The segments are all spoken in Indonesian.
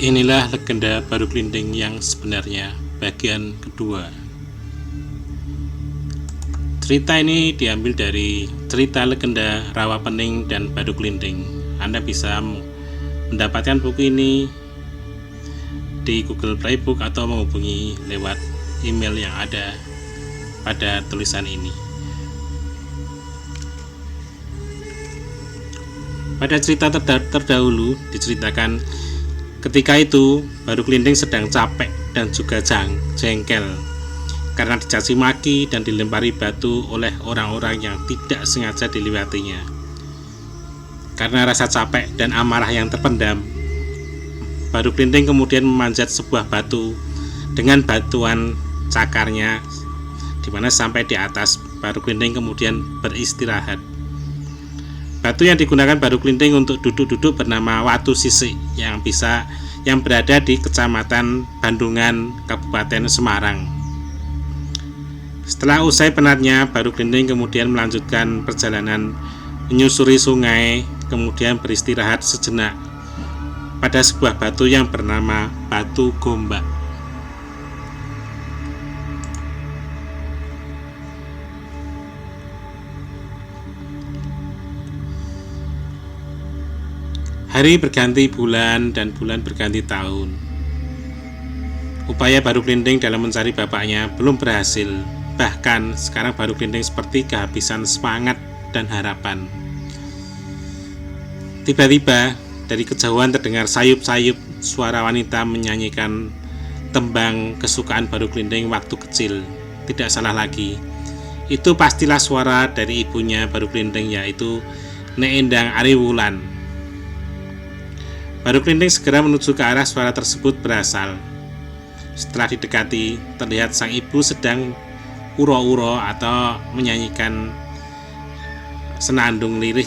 Inilah legenda Baru Glinding yang sebenarnya, bagian kedua. Cerita ini diambil dari cerita legenda Rawa Pening dan Baru Glinding. Anda bisa mendapatkan buku ini di Google Playbook atau menghubungi lewat email yang ada pada tulisan ini. Pada cerita terdahulu diceritakan ketika itu Baru Glinding sedang capek dan juga jengkel karena dicaci maki dan dilempari batu oleh orang-orang yang tidak sengaja dilewatinya. Karena rasa capek dan amarah yang terpendam, Baru Glinding kemudian memanjat sebuah batu dengan batuan cakarnya, di mana sampai di atas Baru Glinding kemudian beristirahat. Batu yang digunakan Baru Glinding untuk duduk-duduk bernama Watu Sisik yang berada di Kecamatan Bandungan, Kabupaten Semarang. Setelah usai penatnya, Baru Glinding kemudian melanjutkan perjalanan menyusuri sungai, kemudian beristirahat sejenak pada sebuah batu yang bernama Batu Gombak. Hari berganti bulan dan bulan berganti tahun. Upaya Baru Glinding dalam mencari bapaknya belum berhasil. Bahkan sekarang Baru Glinding seperti kehabisan semangat dan harapan. Tiba-tiba dari kejauhan terdengar sayup-sayup suara wanita menyanyikan tembang kesukaan Baru Glinding waktu kecil. Tidak salah lagi, itu pastilah suara dari ibunya Baru Glinding, yaitu Nek Endang Ariwulan. Baru Glinding segera menuju ke arah suara tersebut berasal. Setelah didekati, terlihat sang ibu sedang uro-uro atau menyanyikan senandung lirih.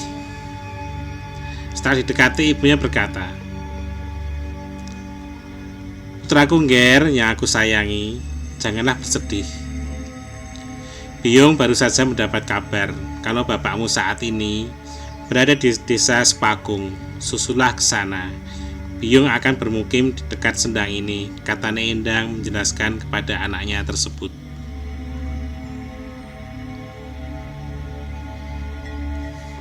Setelah didekati, ibunya berkata, "Putraku Ngger yang aku sayangi, janganlah bersedih. Biyung baru saja mendapat kabar kalau bapakmu saat ini berada di desa Sepakung. Susulah ke sana. Biyung akan bermukim di dekat sendang ini," kata Nek Endang menjelaskan kepada anaknya tersebut.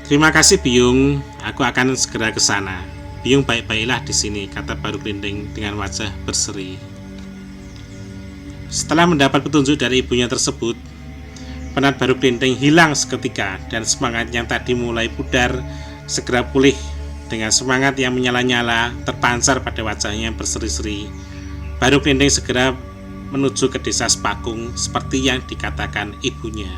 "Terima kasih Biyung, aku akan segera ke sana. Biyung baik-baiklah di sini," kata Baru Glinding dengan wajah berseri. Setelah mendapat petunjuk dari ibunya tersebut, penat Baru Glinding hilang seketika dan semangat yang tadi mulai pudar segera pulih. Dengan semangat yang menyala-nyala terpancar pada wajahnya yang berseri-seri, Baru Glinding segera menuju ke desa Sepakung seperti yang dikatakan ibunya.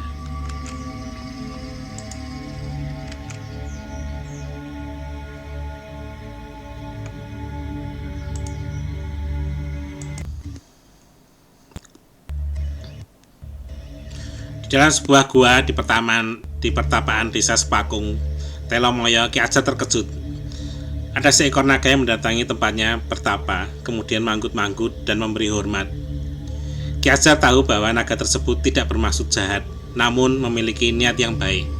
Di dalam sebuah gua di pertapaan desa Sepakung, Telomoyo, Ki Ajat terkejut. Ada seekor naga yang mendatangi tempatnya bertapa, kemudian manggut-manggut dan memberi hormat. Ki Ajat tahu bahwa naga tersebut tidak bermaksud jahat, namun memiliki niat yang baik.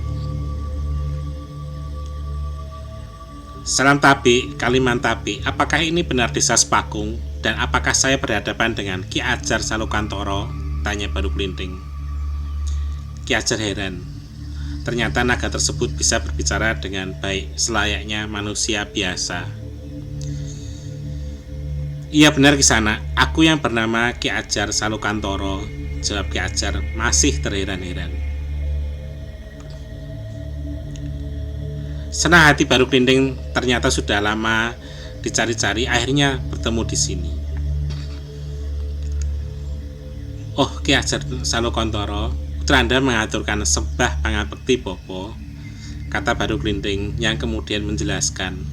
"Salam Tabi, Kaliman Tabi, apakah ini benar desa Sepakung? Dan apakah saya berhadapan dengan Ki Ajar Salukantoro?" tanya Baru Glinding. Ki Ajar heran. Ternyata naga tersebut bisa berbicara dengan baik selayaknya manusia biasa. "Iya benar Kisana, aku yang bernama Ki Ajar Salukantoro. jawab Ki Ajar masih terheran-heran. Senang hati Baru Klinding, ternyata sudah lama dicari-cari, akhirnya bertemu di sini. Oh, Ki Ajar Salokontoro, putra Anda mengaturkan sembah pangabekti Bopo, kata Baru Klinding yang kemudian menjelaskan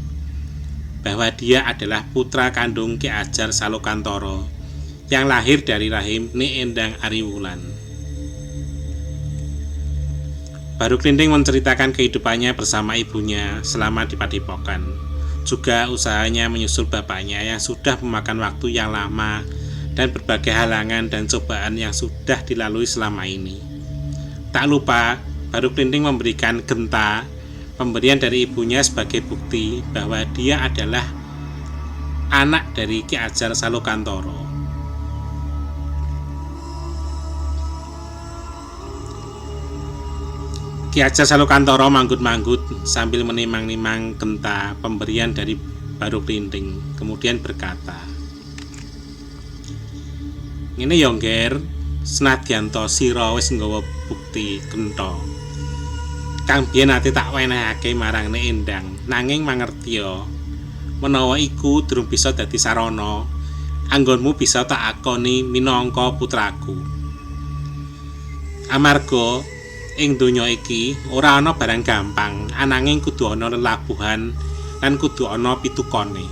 bahwa dia adalah putra kandung Ki Ajar Salokantoro yang lahir dari rahim Ni Endang Ariwulan. Baru Klinding menceritakan kehidupannya bersama ibunya selama di Padepokan, juga usahanya menyusul bapaknya yang sudah memakan waktu yang lama dan berbagai halangan dan cobaan yang sudah dilalui selama ini. Tak lupa, Baru Klinding memberikan genta pemberian dari ibunya sebagai bukti bahwa dia adalah anak dari Ki Ajar Salokantoro. Ki Ajar Salokantoro manggut-manggut sambil menimang-nimang genta pemberian dari Baru Klinding, kemudian berkata, "Ngene yo, Ngger, senadyanto sira wis nggawa bukti genta kang biyen ati tak wenehake marang Nek Endang, nanging mangertiya menawa iku durung bisa dadi sarana anggonmu bisa tak akoni minangka putraku. Amarga ing donya iki ora ana barang gampang, ananging kudu ana lelabuhan lan kudu ana pitukone.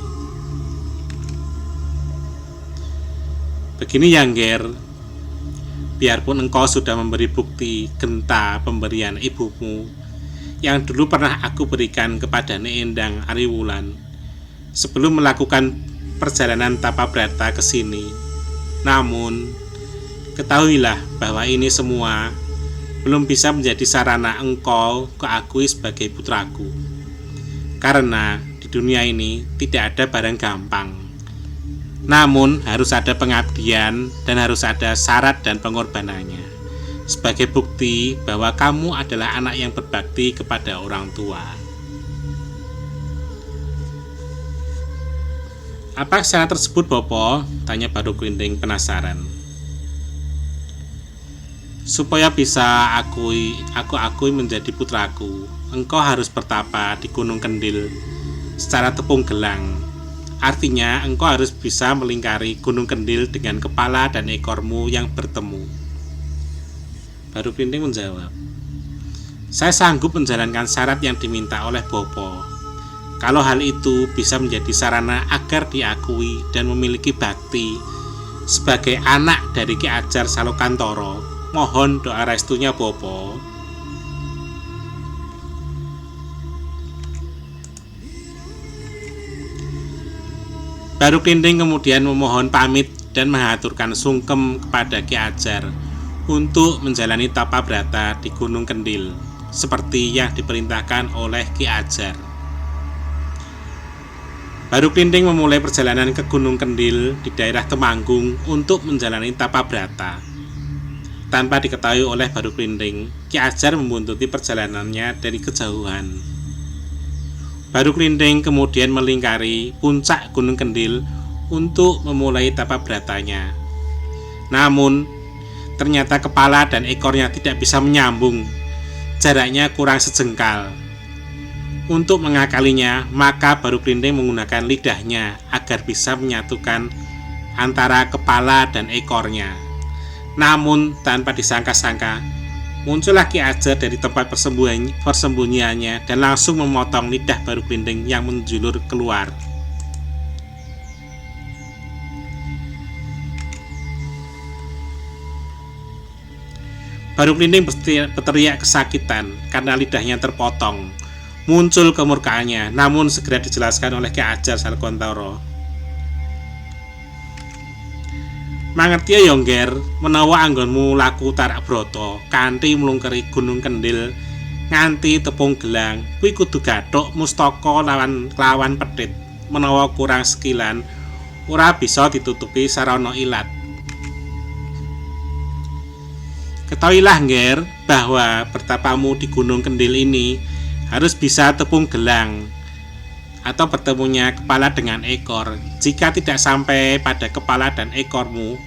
Begini ya, Ngger, biarpun engkau sudah memberi bukti genta pemberian ibumu yang dulu pernah aku berikan kepada Nek Endang Ariwulan sebelum melakukan perjalanan tapabrata ke sini. Namun, ketahuilah bahwa ini semua belum bisa menjadi sarana engkau keakui sebagai putraku. Karena di dunia ini tidak ada barang gampang. Namun harus ada pengabdian dan harus ada syarat dan pengorbanannya sebagai bukti bahwa kamu adalah anak yang berbakti kepada orang tua." "Apa syarat tersebut, Bopo?" tanya Baru Klinding penasaran. "Supaya bisa aku akui menjadi putraku, engkau harus bertapa di Gunung Kendil secara tepung gelang. Artinya engkau harus bisa melingkari Gunung Kendil dengan kepala dan ekormu yang bertemu." Baru Klinding menjawab, "Saya sanggup menjalankan syarat yang diminta oleh Bopo. Kalau hal itu bisa menjadi sarana agar diakui dan memiliki bakti sebagai anak dari Ki Ajar Salokantoro, mohon doa restunya, Bopo." Baru Klinding kemudian memohon pamit dan mengaturkan sungkem kepada Ki Ajar untuk menjalani tapabrata di Gunung Kendil seperti yang diperintahkan oleh Ki Ajar. Baru Klinding memulai perjalanan ke Gunung Kendil di daerah Temanggung untuk menjalani tapabrata. Tanpa diketahui oleh Baru Klinding, Ki Ajar membuntuti perjalanannya dari kejauhan. Baru Klinding kemudian melingkari puncak Gunung Kendil untuk memulai tapabratanya. Namun, ternyata kepala dan ekornya tidak bisa menyambung, jaraknya kurang sejengkal. Untuk mengakalinya, maka Baru Klinding menggunakan lidahnya agar bisa menyatukan antara kepala dan ekornya. Namun, tanpa disangka-sangka, muncullah Ki Ajar dari tempat persembunyiannya dan langsung memotong lidah Baru Klinding yang menjulur keluar. Baru Klinding berteriak kesakitan karena lidahnya terpotong. Muncul kemurkaannya, namun segera dijelaskan oleh Ki Ajar Salokantoro. "Mangerti ya, Ngger, menawa anggonmu laku tarak broto kanthi mlungkeri Gunung Kendil nganti tepung gelang, kuwi kudu gathuk mustaka lawan pedhit. Menawa kurang sekilan, ora bisa ditutupi sarana ilat. Ketahuilah, Ngger, bahwa bertapamu di Gunung Kendil ini harus bisa tepung gelang atau bertemunya kepala dengan ekor. Jika tidak sampai pada kepala dan ekormu,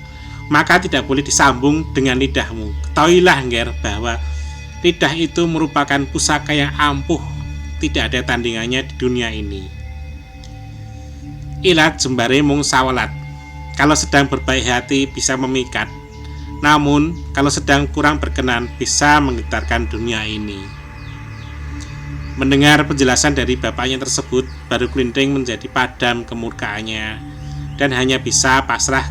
maka tidak boleh disambung dengan lidahmu. Ketahuilah Ngger bahwa lidah itu merupakan pusaka yang ampuh, tidak ada tandingannya di dunia ini. Ilat jembare mung sawelat. Kalau sedang berbaik hati bisa memikat, namun kalau sedang kurang berkenan bisa menggetarkan dunia ini. Mendengar penjelasan dari bapaknya tersebut, Baru Klinting menjadi padam kemurkaannya dan hanya bisa pasrah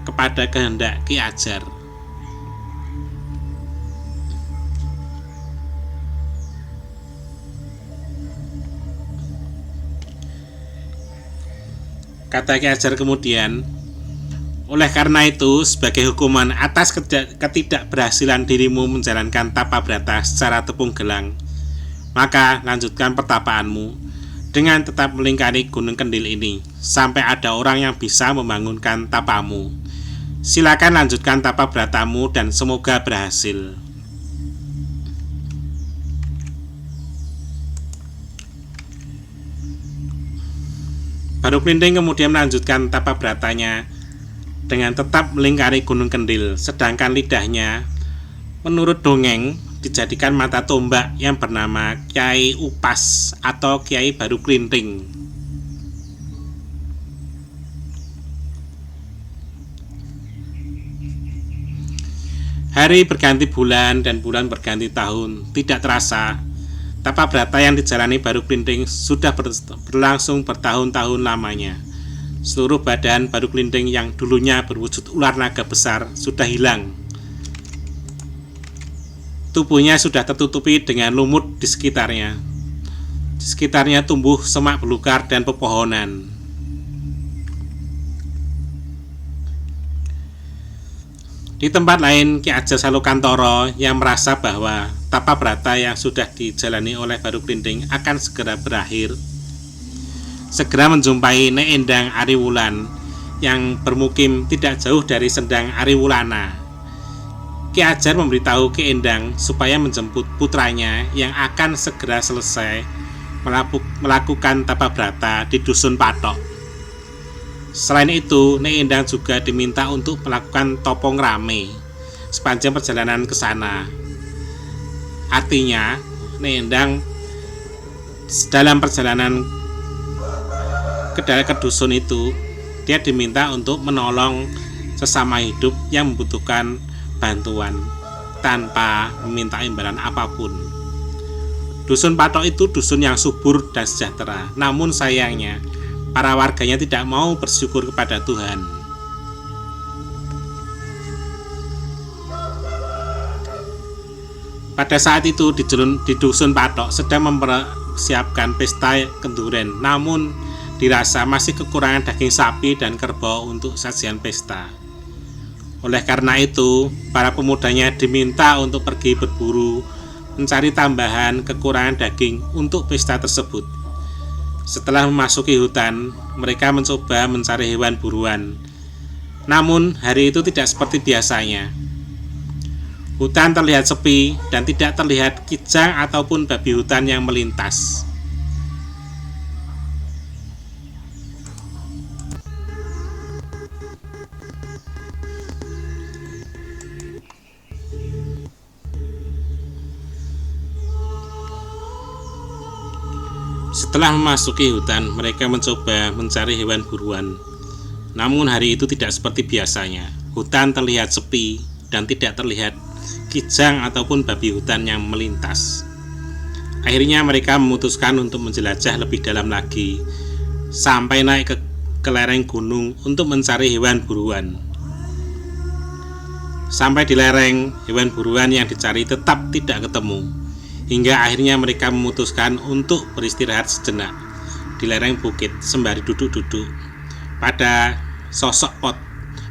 kepada kehendak Ki Ajar. Kata Ki Ajar kemudian, oleh karena itu, sebagai hukuman atas ketidakberhasilan dirimu menjalankan tapa brata secara tepung gelang, maka lanjutkan pertapaanmu dengan tetap melingkari Gunung Kendil ini sampai ada orang yang bisa membangunkan tapamu. Silakan lanjutkan tapa bratamu dan semoga berhasil. Baru Klinting kemudian melanjutkan tapa bratanya dengan tetap melingkari Gunung Kendil, sedangkan lidahnya menurut dongeng dijadikan mata tombak yang bernama Kyai Upas atau Kyai Baru Klinting. Hari berganti bulan dan bulan berganti tahun. Tidak terasa, tapa brata yang dijalani Baru Klinting sudah berlangsung bertahun-tahun lamanya. Seluruh badan Baru Klinting yang dulunya berwujud ular naga besar sudah hilang. Tubuhnya sudah tertutupi dengan lumut di sekitarnya. Di sekitarnya tumbuh semak belukar dan pepohonan. Di tempat lain, Ki Ajar Salukantoro yang merasa bahwa tapa brata yang sudah dijalani oleh Baru Klinting akan segera berakhir, segera menjumpai Nyai Endang Ariwulan yang bermukim tidak jauh dari Sendang Ariwulana. Ki Ajar memberitahu Ki Endang supaya menjemput putranya yang akan segera selesai melakukan tapa brata di Dusun Patok. Selain itu, Nyai Endang juga diminta untuk melakukan topong rame sepanjang perjalanan ke sana. Artinya, Nyai Endang dalam perjalanan ke dusun itu, dia diminta untuk menolong sesama hidup yang membutuhkan bantuan tanpa meminta imbalan apapun. Dusun Patok itu dusun yang subur dan sejahtera, namun sayangnya para warganya tidak mau bersyukur kepada Tuhan. Pada saat itu di Dusun Patok sedang mempersiapkan pesta kenduren, namun dirasa masih kekurangan daging sapi dan kerbau untuk sajian pesta. Oleh karena itu, para pemudanya diminta untuk pergi berburu, mencari tambahan kekurangan daging untuk pesta tersebut. Setelah memasuki hutan, mereka mencoba mencari hewan buruan. Namun, hari itu tidak seperti biasanya. Hutan terlihat sepi dan tidak terlihat kijang ataupun babi hutan yang melintas. Setelah memasuki hutan, mereka mencoba mencari hewan buruan. Namun hari itu tidak seperti biasanya. Hutan terlihat sepi dan tidak terlihat kijang ataupun babi hutan yang melintas. Akhirnya mereka memutuskan untuk menjelajah lebih dalam lagi, sampai naik ke lereng gunung untuk mencari hewan buruan. Sampai di lereng, hewan buruan yang dicari tetap tidak ketemu. Hingga akhirnya mereka memutuskan untuk beristirahat sejenak di lereng bukit sembari duduk-duduk pada sosok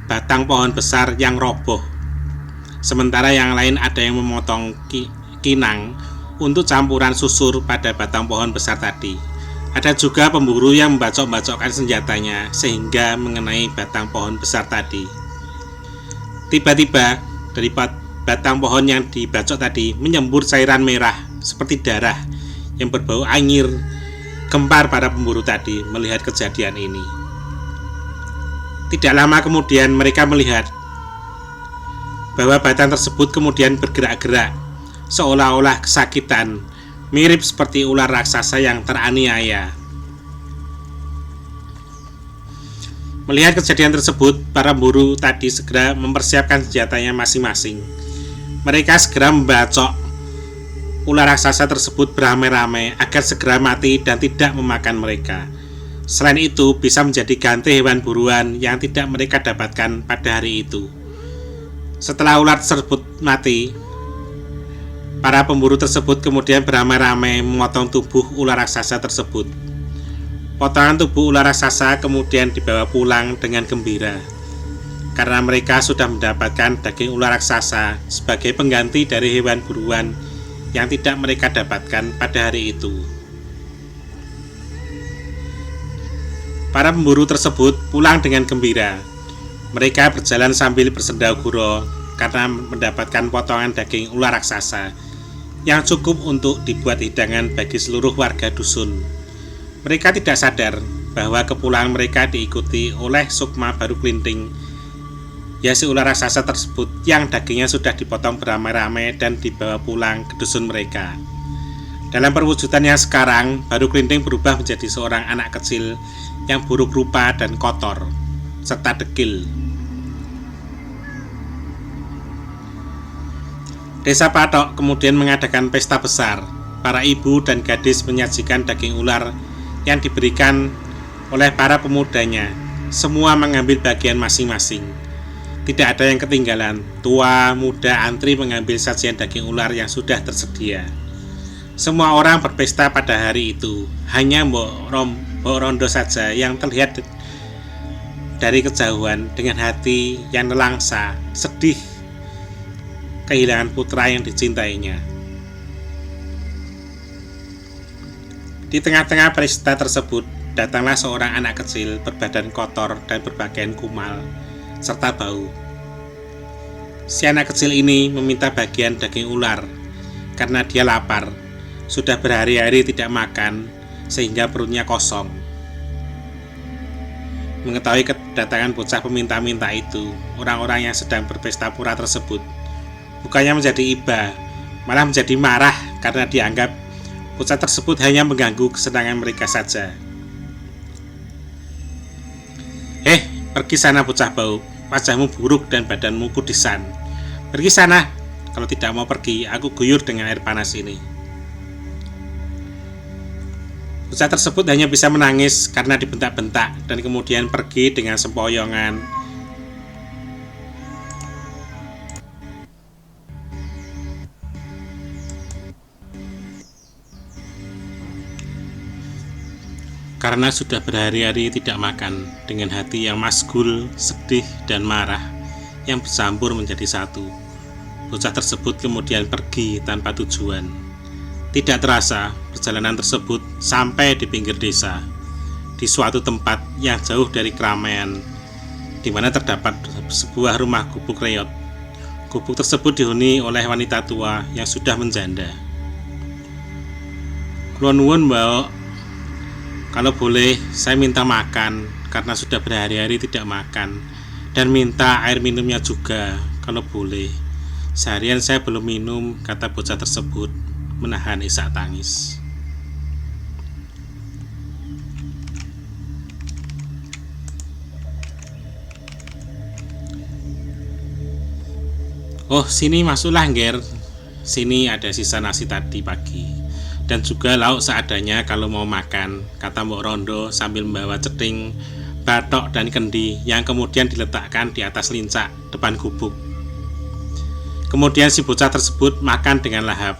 batang pohon besar yang roboh. Sementara yang lain ada yang memotong kinang untuk campuran susur pada batang pohon besar tadi. Ada juga pemburu yang membacok-bacokkan senjatanya sehingga mengenai batang pohon besar tadi. Tiba-tiba dari batang pohon yang dibacok tadi menyembur cairan merah seperti darah yang berbau anyir. Gempar para pemburu tadi melihat kejadian ini. Tidak lama kemudian mereka melihat bahwa batang tersebut kemudian bergerak-gerak, seolah-olah kesakitan, mirip seperti ular raksasa yang teraniaya. Melihat kejadian tersebut, para pemburu tadi segera mempersiapkan senjatanya masing-masing. Mereka segera membacok ular raksasa tersebut beramai-ramai agar segera mati dan tidak memakan mereka. Selain itu, bisa menjadi ganti hewan buruan yang tidak mereka dapatkan pada hari itu. Setelah ular tersebut mati, para pemburu tersebut kemudian beramai-ramai memotong tubuh ular raksasa tersebut. Potongan tubuh ular raksasa kemudian dibawa pulang dengan gembira, karena mereka sudah mendapatkan daging ular raksasa sebagai pengganti dari hewan buruan yang tidak mereka dapatkan pada hari itu. Para pemburu tersebut pulang dengan gembira. Mereka berjalan sambil bersendaguro karena mendapatkan potongan daging ular raksasa yang cukup untuk dibuat hidangan bagi seluruh warga dusun. Mereka tidak sadar bahwa kepulangan mereka diikuti oleh Sukma Baru Klinting, ya si ular raksasa tersebut yang dagingnya sudah dipotong beramai-ramai dan dibawa pulang ke dusun mereka. Dalam perwujudannya sekarang, Baru Klinting berubah menjadi seorang anak kecil yang buruk rupa dan kotor, serta dekil. Desa Patok kemudian mengadakan pesta besar. Para ibu dan gadis menyajikan daging ular yang diberikan oleh para pemudanya. Semua mengambil bagian masing-masing. Tidak ada yang ketinggalan. Tua, muda antri mengambil sajian daging ular yang sudah tersedia. Semua orang berpesta pada hari itu. Hanya Mbok Rondo saja yang terlihat dari kejauhan dengan hati yang nelangsa, sedih kehilangan putra yang dicintainya. Di tengah-tengah pesta tersebut, datanglah seorang anak kecil berbadan kotor dan berpakaian kumal, serta bau. Si anak kecil ini meminta bagian daging ular, karena dia lapar, sudah berhari-hari tidak makan, sehingga perutnya kosong. Mengetahui kedatangan bocah peminta-minta itu, orang-orang yang sedang berpesta pura tersebut bukannya menjadi iba, malah menjadi marah karena dianggap bocah tersebut hanya mengganggu kesenangan mereka saja. Pergi sana bocah bau, wajahmu buruk dan badanmu kudisan. Pergi sana, kalau tidak mau pergi, aku guyur dengan air panas ini. Bocah tersebut hanya bisa menangis karena dibentak-bentak dan kemudian pergi dengan sempoyongan. Karena sudah berhari-hari tidak makan, dengan hati yang masgul, sedih, dan marah yang bercampur menjadi satu, bocah tersebut kemudian pergi tanpa tujuan. Tidak terasa, perjalanan tersebut sampai di pinggir desa, di suatu tempat yang jauh dari keramaian, di mana terdapat sebuah rumah gubuk reot. Gubuk tersebut dihuni oleh wanita tua yang sudah menjanda. Kula nuwun, Mbak, kalau boleh saya minta makan karena sudah berhari-hari tidak makan, dan minta air minumnya juga kalau boleh. Seharian saya belum minum, kata bocah tersebut menahan isak tangis. Oh, sini masuklah, Ngger. Sini ada sisa nasi tadi pagi, dan juga lauk seadanya kalau mau makan, kata Mbok Rondo sambil membawa ceting, batok, dan kendi yang kemudian diletakkan di atas lincak depan gubuk. Kemudian si bocah tersebut makan dengan lahap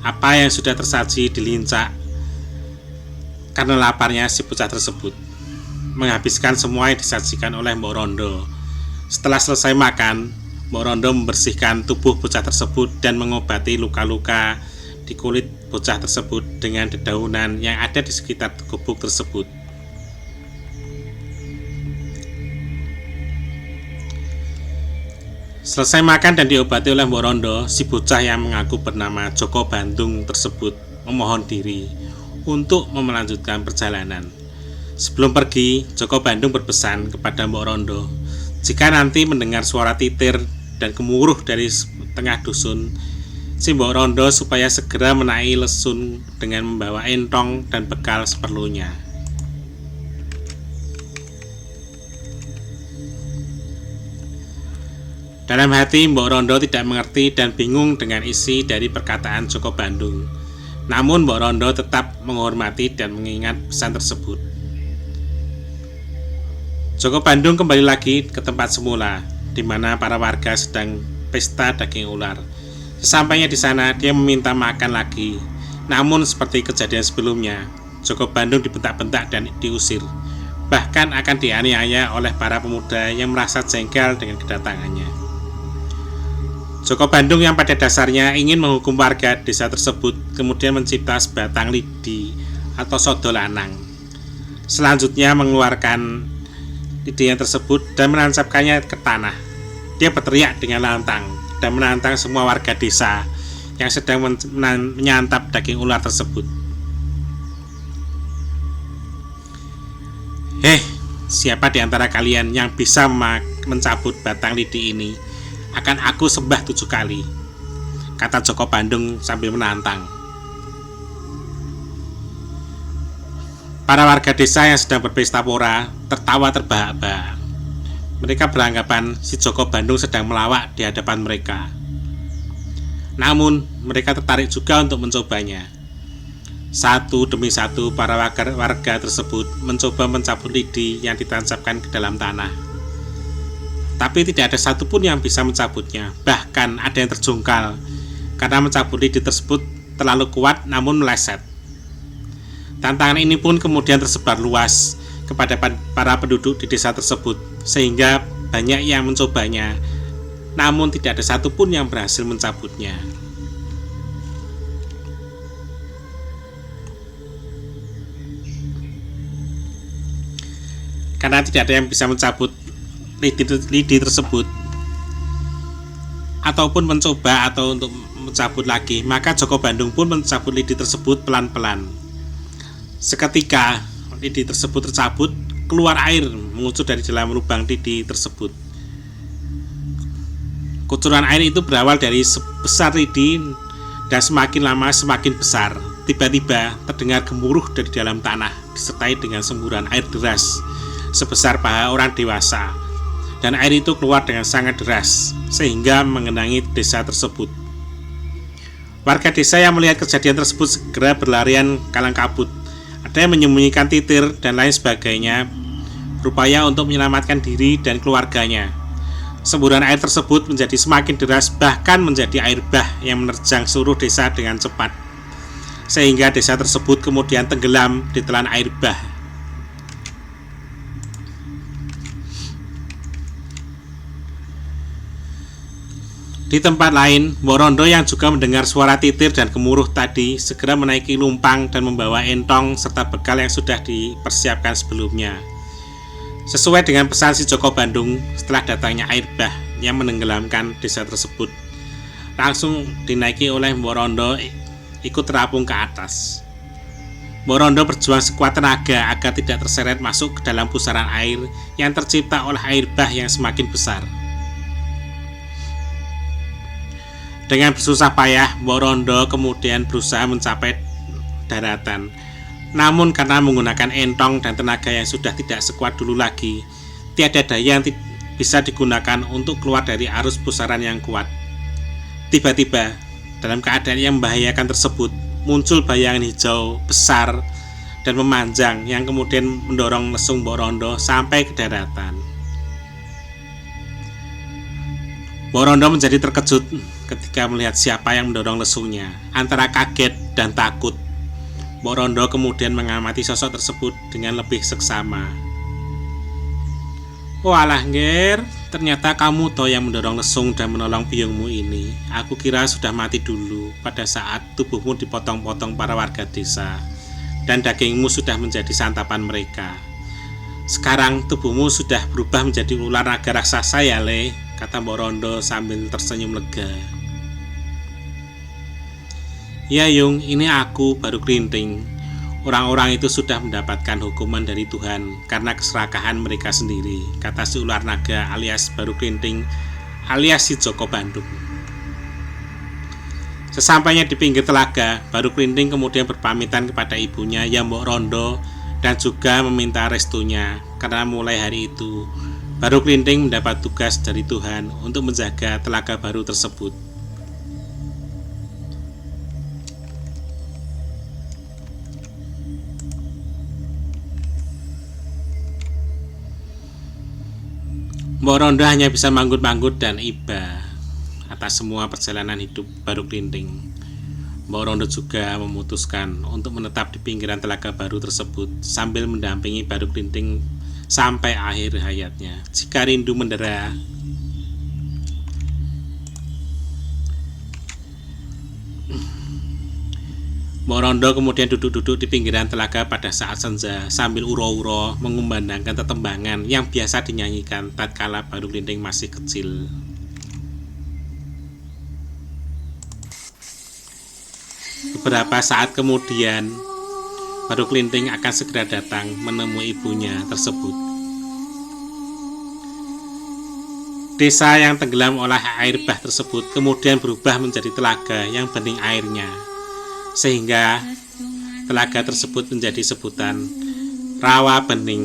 apa yang sudah tersaji di lincak. Karena laparnya, si bocah tersebut menghabiskan semua yang disajikan oleh Mbok Rondo. Setelah selesai makan, Mbok Rondo membersihkan tubuh bocah tersebut dan mengobati luka-luka di kulit bocah tersebut dengan dedaunan yang ada di sekitar gubuk tersebut. Selesai makan dan diobati oleh Mbok Rondo, si bocah yang mengaku bernama Joko Bandung tersebut memohon diri untuk melanjutkan perjalanan. Sebelum pergi, Joko Bandung berpesan kepada Mbok Rondo, jika nanti mendengar suara titir dan gemuruh dari tengah dusun si Mbok Rondo supaya segera menaiki lesun dengan membawa entong dan bekal seperlunya. Dalam hati Mbok Rondo tidak mengerti dan bingung dengan isi dari perkataan Joko Bandung. Namun Mbok Rondo tetap menghormati dan mengingat pesan tersebut. Joko Bandung kembali lagi ke tempat semula, di mana para warga sedang pesta daging ular. Sesampainya di sana, dia meminta makan lagi. Namun seperti kejadian sebelumnya, Joko Bandung dibentak-bentak dan diusir. Bahkan akan dianiaya oleh para pemuda yang merasa jengkel dengan kedatangannya. Joko Bandung yang pada dasarnya ingin menghukum warga desa tersebut kemudian mencipta sebatang lidi atau sodo lanang. Selanjutnya mengeluarkan lidinya tersebut dan menancapkannya ke tanah. Dia berteriak dengan lantang dan menantang semua warga desa yang sedang menyantap daging ular tersebut. Siapa di antara kalian yang bisa mencabut batang lidi ini? Akan aku sembah 7 kali, kata Joko Bandung sambil menantang. Para warga desa yang sedang berpesta pora tertawa terbahak-bahak. Mereka beranggapan si Joko Bandung sedang melawak di hadapan mereka. Namun mereka tertarik juga untuk mencobanya. Satu demi satu para warga tersebut mencoba mencabut lidi yang ditancapkan ke dalam tanah. Tapi tidak ada satupun yang bisa mencabutnya. Bahkan ada yang terjungkal karena mencabut lidi tersebut terlalu kuat namun meleset. Tantangan ini pun kemudian tersebar luas kepada para penduduk di desa tersebut, sehingga banyak yang mencobanya, namun tidak ada satupun yang berhasil mencabutnya. Karena tidak ada yang bisa mencabut lidi tersebut ataupun mencoba atau untuk mencabut lagi, maka Joko Bandung pun mencabut lidi tersebut pelan-pelan. Seketika lidi tersebut tercabut, keluar air mengucur dari dalam lubang lidi tersebut. Kucuran air itu berawal dari sebesar lidi dan semakin lama semakin besar. Tiba-tiba terdengar gemuruh dari dalam tanah disertai dengan semburan air deras sebesar paha orang dewasa. Dan air itu keluar dengan sangat deras sehingga mengenangi desa tersebut. Warga desa yang melihat kejadian tersebut segera berlarian kalang kabut. Ada yang menyembunyikan titir dan lain sebagainya, berupaya untuk menyelamatkan diri dan keluarganya. Semburan air tersebut menjadi semakin deras, bahkan menjadi air bah yang menerjang seluruh desa dengan cepat, sehingga desa tersebut kemudian tenggelam di telan air bah. Di tempat lain, Mbok Rondo yang juga mendengar suara titir dan gemuruh tadi segera menaiki lumpang dan membawa entong serta bekal yang sudah dipersiapkan sebelumnya. Sesuai dengan pesan si Joko Bandung, setelah datangnya air bah yang menenggelamkan desa tersebut, langsung dinaiki oleh Mbok Rondo ikut terapung ke atas. Mbok Rondo berjuang sekuat tenaga agar tidak terseret masuk ke dalam pusaran air yang tercipta oleh air bah yang semakin besar. Dengan bersusah payah, Mbok Rondo kemudian berusaha mencapai daratan. Namun karena menggunakan entong dan tenaga yang sudah tidak sekuat dulu lagi, tiada daya yang bisa digunakan untuk keluar dari arus pusaran yang kuat. Tiba-tiba, dalam keadaan yang membahayakan tersebut, muncul bayangan hijau besar dan memanjang yang kemudian mendorong lesung Mbok Rondo sampai ke daratan. Mbok Rondo menjadi terkejut ketika melihat siapa yang mendorong lesungnya. Antara kaget dan takut, Mbok Rondo kemudian mengamati sosok tersebut dengan lebih seksama. "Walah Ngger, ternyata kamu toh yang mendorong lesung dan menolong biungmu ini. Aku kira sudah mati dulu pada saat tubuhmu dipotong-potong para warga desa dan dagingmu sudah menjadi santapan mereka. Sekarang tubuhmu sudah berubah menjadi ular naga raksasa ya Le," kata Mbok Rondo sambil tersenyum lega. "Ya Yung, ini aku baru Klinting. Orang-orang itu sudah mendapatkan hukuman dari Tuhan karena keserakahan mereka sendiri," kata si ular naga alias baru Klinting alias si Joko Bandung. Sesampainya di pinggir telaga, Baru Klinting kemudian berpamitan kepada ibunya yang Mbok Rondo dan juga meminta restunya, karena mulai hari itu Baru Klinting mendapat tugas dari Tuhan untuk menjaga telaga baru tersebut. Mbok Rondo hanya bisa manggut-manggut dan iba atas semua perjalanan hidup Baru Klinting. Mbok Rondo juga memutuskan untuk menetap di pinggiran telaga baru tersebut sambil mendampingi Baru Klinting sampai akhir hayatnya. Jika rindu mendera, Mbok Rondo kemudian duduk-duduk di pinggiran telaga pada saat senja sambil uro-uro mengumandangkan tetembangan yang biasa dinyanyikan tatkala Baru Klinting masih kecil. Beberapa saat kemudian, Baru Klinting akan segera datang menemui ibunya tersebut. Desa yang tenggelam oleh air bah tersebut kemudian berubah menjadi telaga yang bening airnya, sehingga telaga tersebut menjadi sebutan Rawa Bening.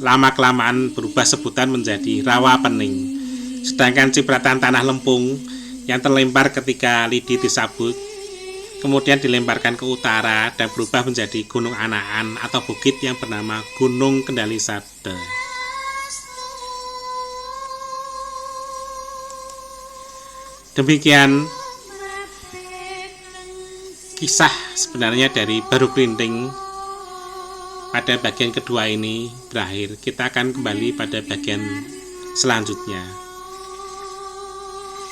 Lama-kelamaan berubah sebutan menjadi Rawa Pening. Sedangkan cipratan tanah lempung yang terlempar ketika lidi disabut kemudian dilemparkan ke utara dan berubah menjadi Gunung Anaan atau bukit yang bernama Gunung Kendali Sade. Demikian kisah sebenarnya dari Baru Klinting. Pada bagian kedua ini berakhir. Kita akan kembali pada bagian selanjutnya.